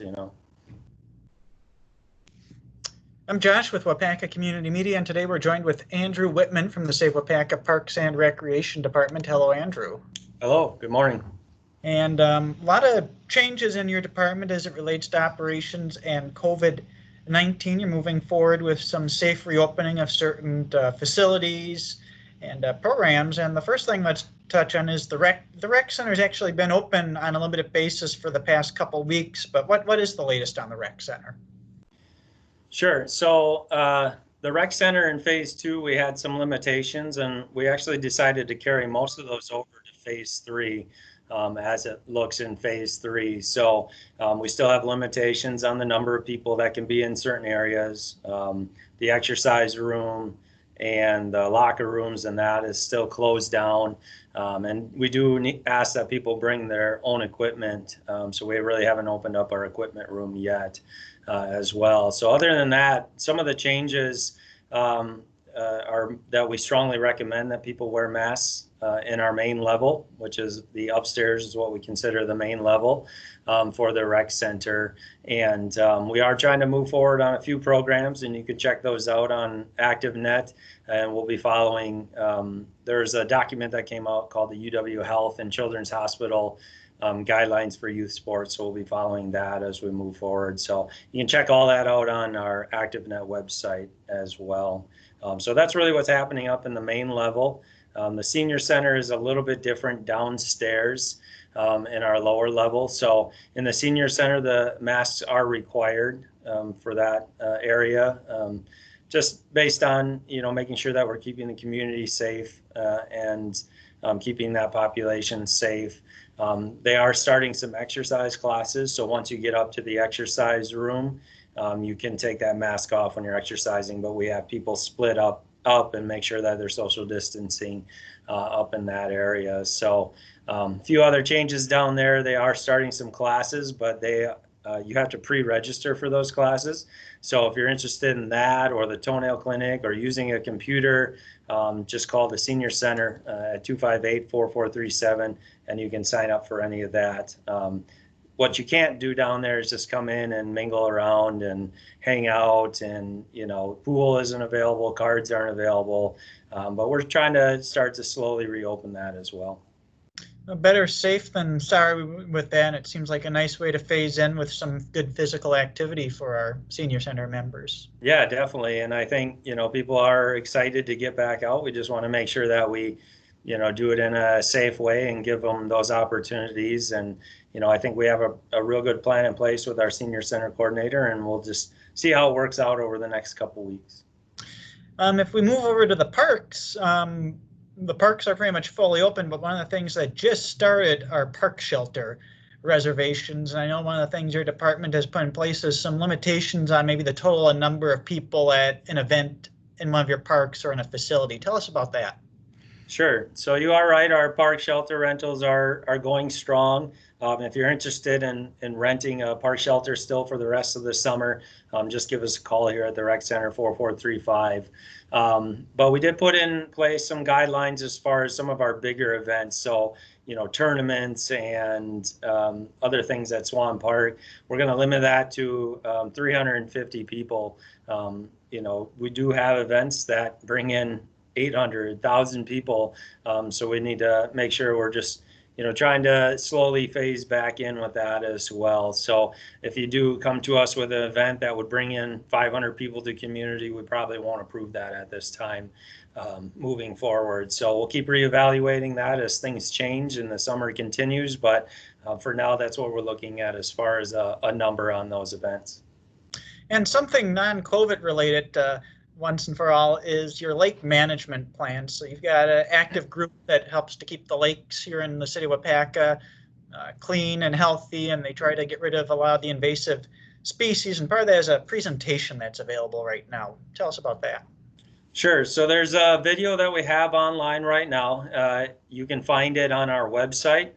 you know. I'm Josh with Waupaca Community Media, and today we're joined with Andrew Whitman from the Save Waupaca Parks and Recreation Department. Hello, Andrew. Hello, good morning. And a lot of changes in your department as it relates to operations and COVID-19. You're moving forward with some safe reopening of certain facilities and programs. And the first thing let's touch on is the rec center has actually been open on a limited basis for the past couple weeks. But what is the latest on the rec center? Sure. So the rec center in phase 2, we had some limitations, and we actually decided to carry most of those over to phase 3 as it looks in phase 3. So we still have limitations on the number of people that can be in certain areas. The exercise room and the locker rooms and that is still closed down. And we do ask that people bring their own equipment. So we really haven't opened up our equipment room yet. As well. So other than that, some of the changes are that we strongly recommend that people wear masks in our main level, which is the upstairs is what we consider the main level for the rec center. And we are trying to move forward on a few programs, and you can check those out on ActiveNet. And we'll be following, there's a document that came out called the UW Health and Children's Hospital guidelines for youth sports. So we'll be following that as we move forward. So you can check all that out on our ActiveNet website as well. So that's really what's happening up in the main level. The senior center is a little bit different downstairs in our lower level. So in the senior center, the masks are required for that area, just based on, you know, making sure that we're keeping the community safe and keeping that population safe. They are starting some exercise classes. So once you get up to the exercise room, you can take that mask off when you're exercising, but we have people split up and make sure that they're social distancing up in that area. So a few other changes down there. They are starting some classes, but you have to pre-register for those classes. So if you're interested in that or the toenail clinic or using a computer, just call the senior center at 258-4437 and you can sign up for any of that. What you can't do down there is just come in and mingle around and hang out, and, you know, pool isn't available, cards aren't available, but we're trying to start to slowly reopen that as well. Better safe than sorry with that. It seems like a nice way to phase in with some good physical activity for our senior center members. Yeah, definitely. And I think, you know, people are excited to get back out. We just want to make sure that we, you know, do it in a safe way and give them those opportunities. And, you know, I think we have a real good plan in place with our senior center coordinator, and we'll just see how it works out over the next couple weeks. If we move over to the parks are pretty much fully open, but one of the things that just started are park shelter reservations. And I know one of the things your department has put in place is some limitations on maybe the total number of people at an event in one of your parks or in a facility. Tell us about that. Sure. So you are right. Our park shelter rentals are going strong. If you're interested in renting a park shelter still for the rest of the summer, just give us a call here at the Rec Center, 4435. But we did put in place some guidelines as far as some of our bigger events. So, you know, tournaments and other things at Swan Park. We're going to limit that to 350 people. You know, we do have events that bring in 800,000 people. So we need to make sure we're just, you know, trying to slowly phase back in with that as well. So if you do come to us with an event that would bring in 500 people to community, we probably won't approve that at this time moving forward. So we'll keep reevaluating that as things change and the summer continues. But for now, that's what we're looking at as far as a number on those events. And something non-COVID related, once and for all, is your lake management plan. So you've got an active group that helps to keep the lakes here in the city of Waupaca clean and healthy, and they try to get rid of a lot of the invasive species. And part of that is a presentation that's available right now. Tell us about that. Sure. So there's a video that we have online right now. You can find it on our website,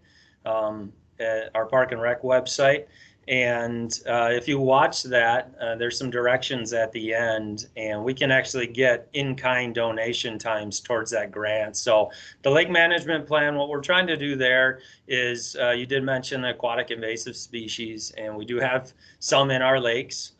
our Park and Rec website. And if you watch that, there's some directions at the end, and we can actually get in-kind donation times towards that grant. So the lake management plan, what we're trying to do there is, you did mention aquatic invasive species, and we do have some in our lakes,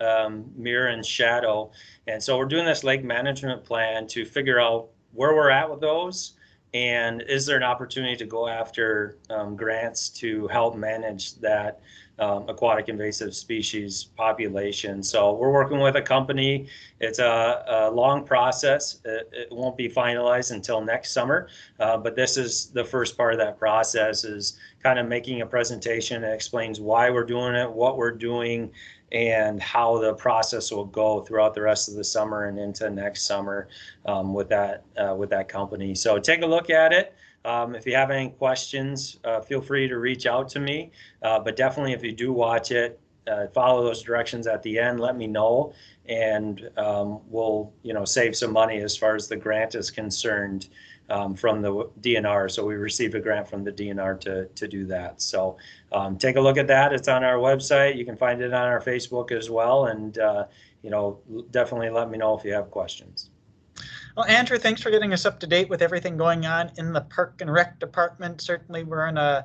Mirror and Shadow. And so we're doing this lake management plan to figure out where we're at with those, and is there an opportunity to go after grants to help manage that aquatic invasive species population. So we're working with a company. It's a long process. It won't be finalized until next summer, but this is the first part of that process, is kind of making a presentation that explains why we're doing it, what we're doing, and how the process will go throughout the rest of the summer and into next summer with that company. So take a look at it. If you have any questions, feel free to reach out to me. But definitely, if you do watch it, follow those directions at the end. Let me know, and we'll save some money as far as the grant is concerned from the DNR. So we received a grant from the DNR to do that. So take a look at that. It's on our website. You can find it on our Facebook as well. And definitely let me know if you have questions. Well, Andrew, thanks for getting us up to date with everything going on in the Park and Rec department. Certainly, we're in a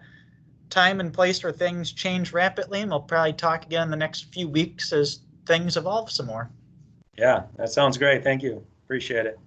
time and place where things change rapidly, and we'll probably talk again in the next few weeks as things evolve some more. Yeah, that sounds great. Thank you. Appreciate it.